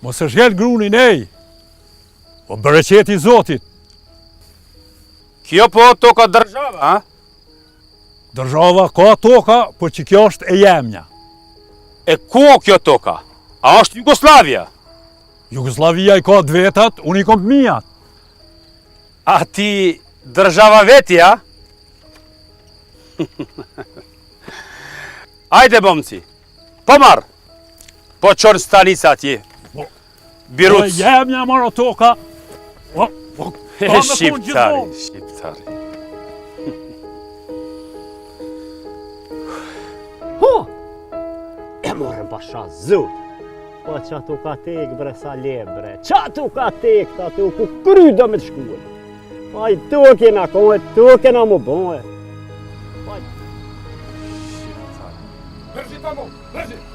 Mos është gjellë grunin ej, o bereqeti Zotit. Kjo po toka država, a? Država ka toka, po që kjo është e jemnja. E ku kjo toka? A është Jugoslavia? Jugoslavia i ka të vetat, unë i kom të mijat. A ti država vetja? Ajde, bomci, po marë. Po qërë stanica atje. Biruc. Po jemnja marë toka. Shqiptari. Ho! E morën pasha zot. Po qa tu ka tek bre sa lebre. Qa tu ka tek ta tu ku kry do me të shkuën. Po i tu kena kohë, tu kena mu bëhe. Shqiptari. Bërgjit, amo, bërgjit.